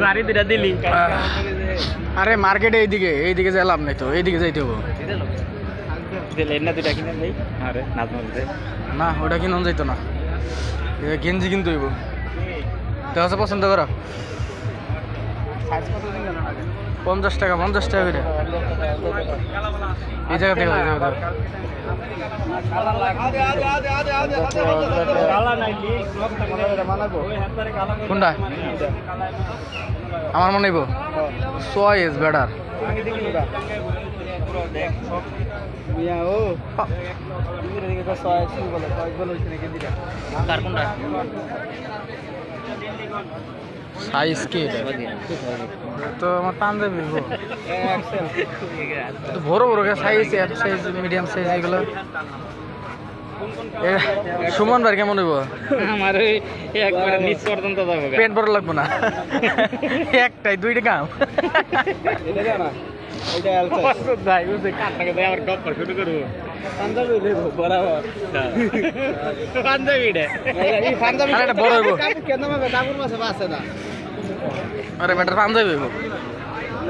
গাড়ি দুটা দিলি আরে মার্কেটে এইদিকে যাই লাভ নাই তো এইদিকে যাইতে হবো দিলে না দুটা কিনে দেই আরে নাজমুল না ওটা কিনুন যাইতো না গেঞ্জি কিনতে হইব দেখা আছে পছন্দ করো 50 টাকা করে এই জায়গা থেকে কোনটা আমার মনে হইব সোয়া ইজ বেটার সাইজ কি তো আমার পাঞ্জাবি বড় বড় সাইজ সাইজ মিডিয়াম সাইজ এগুলো সুমন ভাই কেমন হইব আমার একবারে নিচ পর্যন্ত যাবো পেন্ট বড় লাগবো না একটাই দুইটা কাম আরে বেটার পাঞ্জাবি হইব